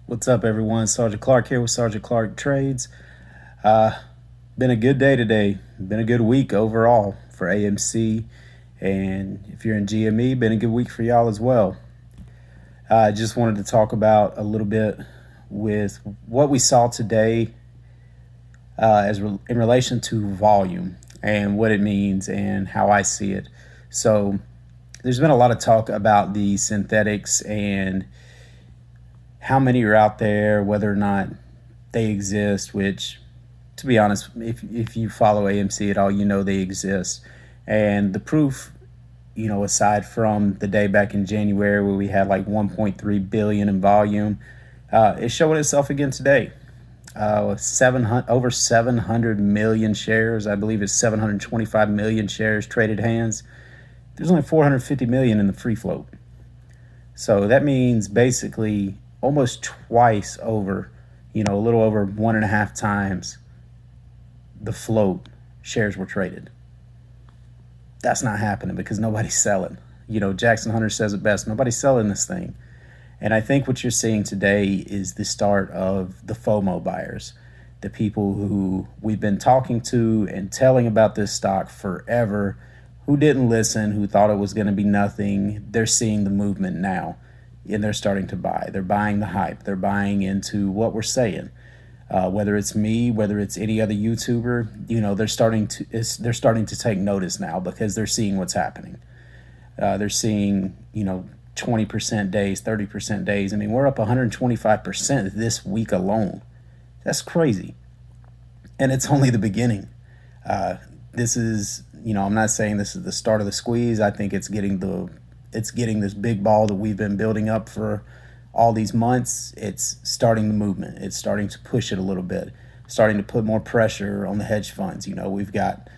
What's up, everyone? Sergeant Clark here with Sergeant Clark Trades. Uh, Been a good day today. Been a good week overall for AMC. And if you're in GME, been a good week for y'all as well. I just wanted to talk about a little bit with what we saw today in relation to volume and what it means and how I see it. So, there's been a lot of talk about the synthetics and how many are out there, whether or not they exist, which, to be honest, if you follow AMC at all, you know they exist. And the proof, aside from the day back in January where we had like 1.3 billion in volume, it showed itself again today. Over 700 million shares. I believe it's 725 million shares traded hands. There's only 450 million in the free float. So that means basically almost twice over, a little over 1.5 times the float shares were traded. That's not happening because nobody's selling. Jackson Hunter says it best, nobody's selling this thing. And I think what you're seeing today is the start of the FOMO buyers, the people who we've been talking to and telling about this stock forever, who didn't listen, who thought it was going to be nothing. They're seeing the movement now and they're starting to buy. They're buying the hype. They're buying into what we're saying. Whether it's me, whether it's any other YouTuber, they're starting to take notice now because they're seeing what's happening. They're seeing 20% days, 30% days. I mean, we're up 125% this week alone. That's crazy, and it's only the beginning. This is, I'm not saying this is the start of the squeeze. I think it's getting this big ball that we've been building up for all these months. It's starting the movement. It's starting to push it a little bit, starting to put more pressure on the hedge funds. We've got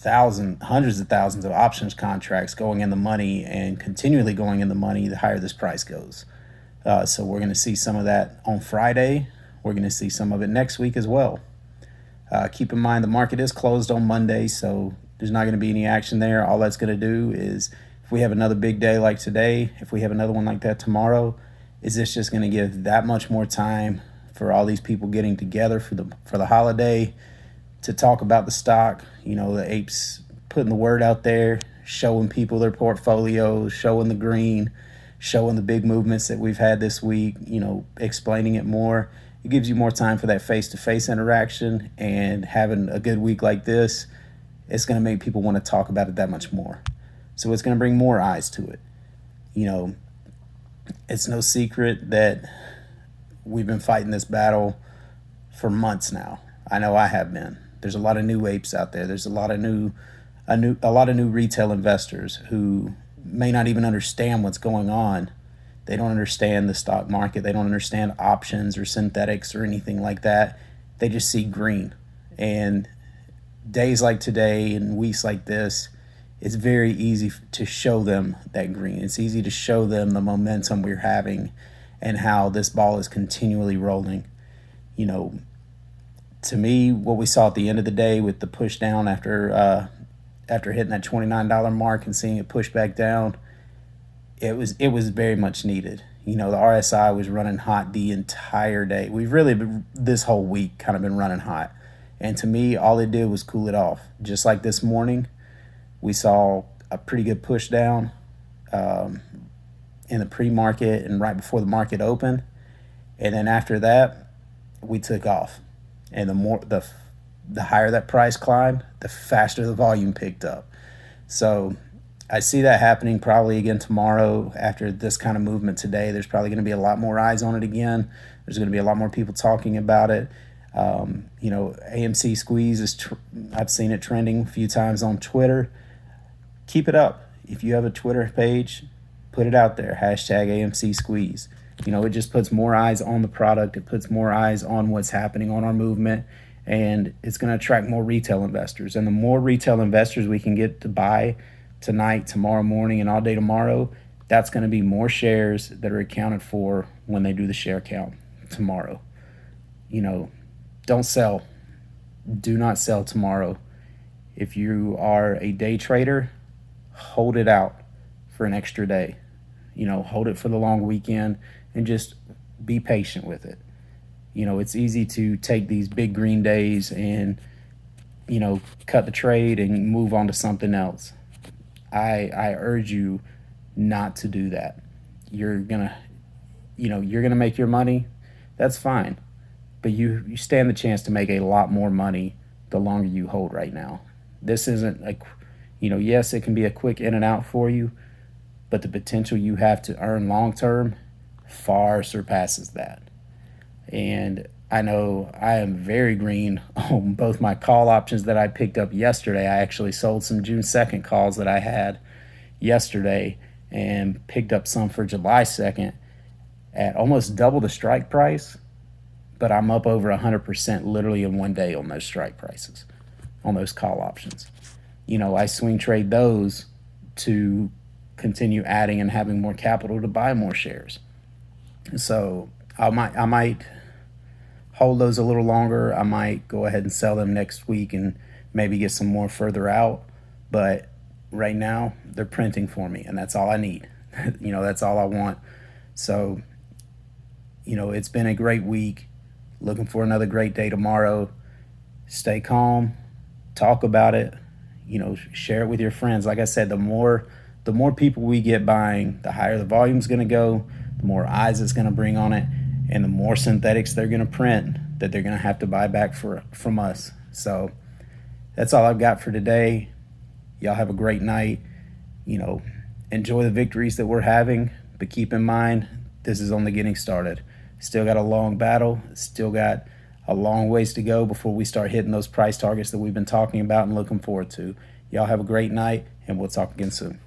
hundreds of thousands of options contracts going in the money and continually going in the money the higher this price goes. So we're going to see some of that on Friday. We're going to see some of it next week as well. Keep in mind the market is closed on Monday, so there's not going to be any action there. All that's going to do is, if we have another big day like today, if we have another one like that tomorrow, is this just going to give that much more time for all these people getting together for the holiday to talk about the stock? The apes putting the word out there, showing people their portfolios, showing the green, showing the big movements that we've had this week, explaining it more. It gives you more time for that face-to-face interaction, and having a good week like this, it's going to make people want to talk about it that much more. So it's going to bring more eyes to it. It's no secret that we've been fighting this battle for months now. I know I have been. There's a lot of new apes out there. There's a lot of new retail investors who may not even understand what's going on. They don't understand the stock market. They don't understand options or synthetics or anything like that. They just see green. And days like today and weeks like this, it's very easy to show them that green. It's easy to show them the momentum we're having and how this ball is continually rolling. To me, what we saw at the end of the day with the push down after hitting that $29 mark and seeing it push back down, it was very much needed. The RSI was running hot the entire day. We've really been, this whole week, kind of been running hot. And to me, all it did was cool it off. Just like this morning, we saw a pretty good push down in the pre-market and right before the market opened. And then after that, we took off. And the higher that price climbed, the faster the volume picked up. So I see that happening probably again tomorrow after this kind of movement today. There's probably going to be a lot more eyes on it again. There's going to be a lot more people talking about it. AMC squeeze I've seen it trending a few times on Twitter. Keep it up. If you have a Twitter page, put it out there. Hashtag AMC squeeze. It just puts more eyes on the product. It puts more eyes on what's happening on our movement, and it's going to attract more retail investors. And the more retail investors we can get to buy tonight, tomorrow morning, and all day tomorrow, that's going to be more shares that are accounted for when they do the share count tomorrow. Don't sell. Do not sell tomorrow. If you are a day trader, hold it out for an extra day. Hold it for the long weekend and just be patient with it. It's easy to take these big green days and, cut the trade and move on to something else. I urge you not to do that. You're gonna make your money. That's fine, but you stand the chance to make a lot more money the longer you hold right now. This isn't yes, it can be a quick in and out for you, but the potential you have to earn long term far surpasses that. And I know I am very green on both my call options that I picked up yesterday. I actually sold some June 2nd calls that I had yesterday and picked up some for July 2nd at almost double the strike price, but I'm up over 100% literally in one day on those strike prices, on those call options. I swing trade those to continue adding and having more capital to buy more shares. So I might hold those a little longer. I might go ahead and sell them next week and maybe get some more further out. But right now, they're printing for me, and that's all I need. That's all I want. So, it's been a great week. Looking for another great day tomorrow. Stay calm, talk about it, share it with your friends. Like I said, the more people we get buying, the higher the volume's going to go, the more eyes it's going to bring on it, and the more synthetics they're going to print that they're going to have to buy back from us. So that's all I've got for today. Y'all have a great night. Enjoy the victories that we're having, but keep in mind, this is only getting started. Still got a long battle. Still got a long ways to go before we start hitting those price targets that we've been talking about and looking forward to. Y'all have a great night, and we'll talk again soon.